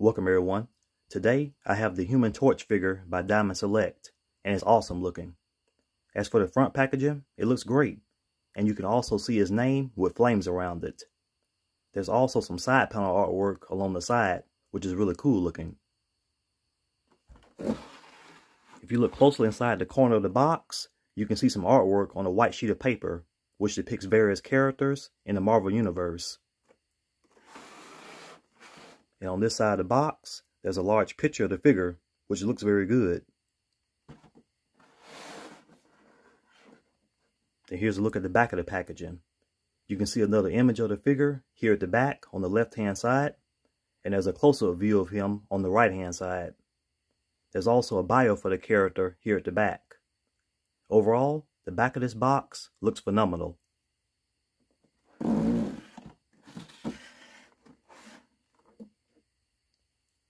Welcome everyone. Today I have the Human Torch figure by Diamond Select, and it's awesome looking. As for the front packaging, it looks great, and you can also see his name with flames around it. There's also some side panel artwork along the side, which is really cool looking. If you look closely inside the corner of the box, you can see some artwork on a white sheet of paper, which depicts various characters in the Marvel Universe. And on this side of the box, there's a large picture of the figure, which looks very good. And here's a look at the back of the packaging. You can see another image of the figure here at the back on the left-hand side, and there's a close-up view of him on the right-hand side. There's also a bio for the character here at the back. Overall, the back of this box looks phenomenal.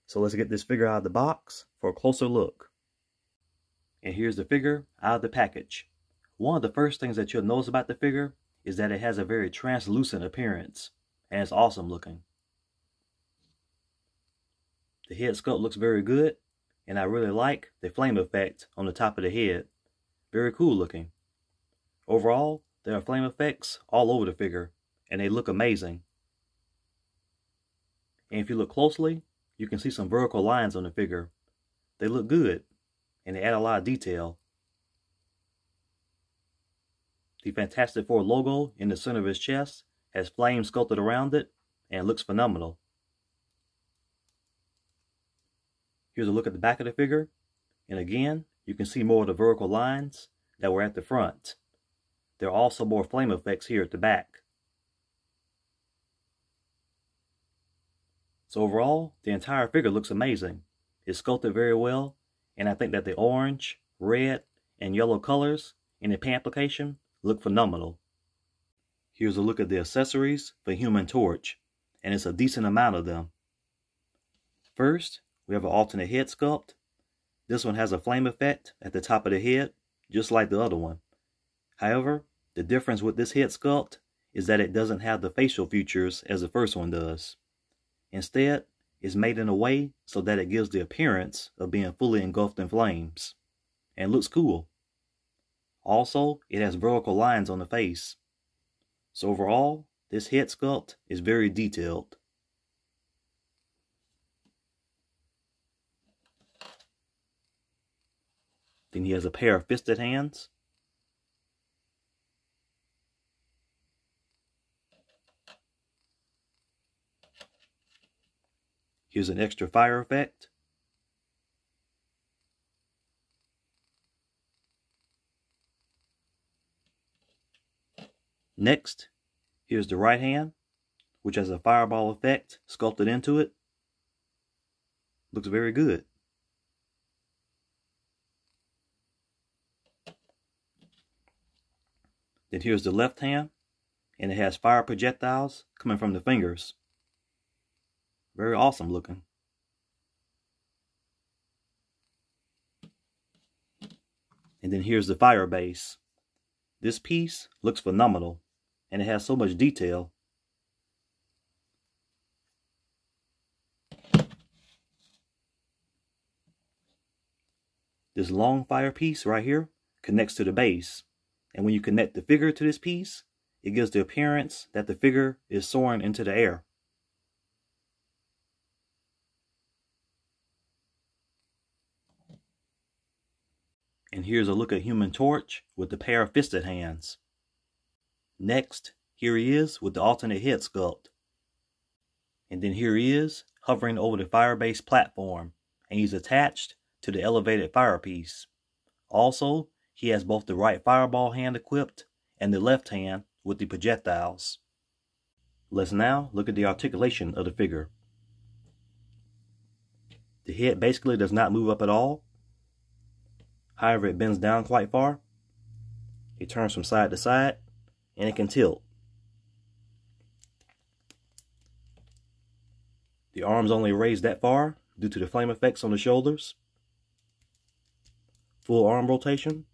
So let's get this figure out of the box for a closer look. And here's the figure out of the package. One of the first things that you'll notice about the figure is that it has a very translucent appearance, and it's awesome looking. The head sculpt looks very good, and I really like the flame effect on the top of the head. Very cool looking. Overall, there are flame effects all over the figure, and they look amazing. And if you look closely, you can see some vertical lines on the figure. They look good, and they add a lot of detail. The Fantastic Four logo in the center of his chest has flames sculpted around it, and it looks phenomenal. Here's a look at the back of the figure, and again, you can see more of the vertical lines that were at the front. There are also more flame effects here at the back. So overall, the entire figure looks amazing. It's sculpted very well, and I think that the orange, red, and yellow colors in the paint application look phenomenal. Here's a look at the accessories for Human Torch, and it's a decent amount of them. First, we have an alternate head sculpt. This one has a flame effect at the top of the head, just like the other one. However, the difference with this head sculpt is that it doesn't have the facial features as the first one does. Instead, it's made in a way so that it gives the appearance of being fully engulfed in flames, and looks cool. Also, it has vertical lines on the face. So overall, this head sculpt is very detailed. Then he has a pair of fisted hands. Here's an extra fire effect. Next, here's the right hand, which has a fireball effect sculpted into it. Looks very good. Then here's the left hand, and it has fire projectiles coming from the fingers. Very awesome looking. And then here's the fire base. This piece looks phenomenal, and it has so much detail. This long fire piece right here connects to the base, and when you connect the figure to this piece, it gives the appearance that the figure is soaring into the air. And here's a look at Human Torch with the pair of fisted hands. Next, here he is with the alternate head sculpt. And then here he is hovering over the fire base platform, and he's attached to the elevated fire piece. Also, he has both the right fireball hand equipped and the left hand with the projectiles. Let's now look at the articulation of the figure. The head basically does not move up at all. However, it bends down quite far. It turns from side to side, and it can tilt. The arms only raise that far due to the flame effects on the shoulders. Full arm rotation,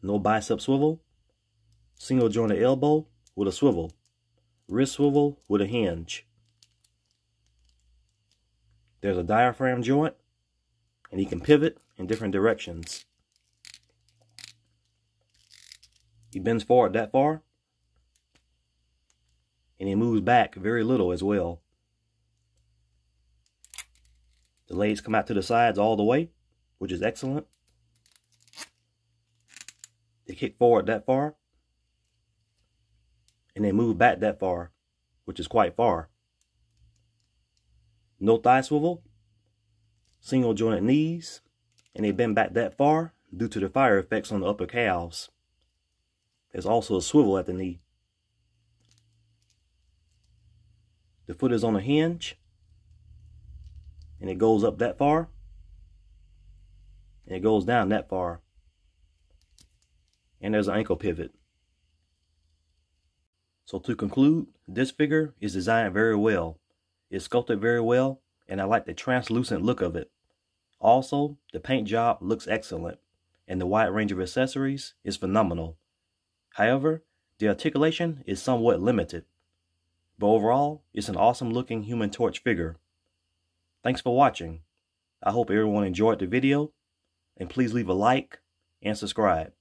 no bicep swivel, single jointed elbow with a swivel, wrist swivel with a hinge. There's a diaphragm joint, and he can pivot in different directions. He bends forward that far, and he moves back very little as well. The legs come out to the sides all the way, which is excellent. They kick forward that far, and they move back that far, which is quite far. No thigh swivel, single jointed knees, and they bend back that far due to the fire effects on the upper calves. There's also a swivel at the knee. The foot is on a hinge, and it goes up that far, and it goes down that far. And there's an ankle pivot. So to conclude, this figure is designed very well. It's sculpted very well, and I like the translucent look of it. Also, the paint job looks excellent, and the wide range of accessories is phenomenal. However, the articulation is somewhat limited. But overall, it's an awesome looking Human Torch figure. Thanks for watching. I hope everyone enjoyed the video, and please leave a like and subscribe.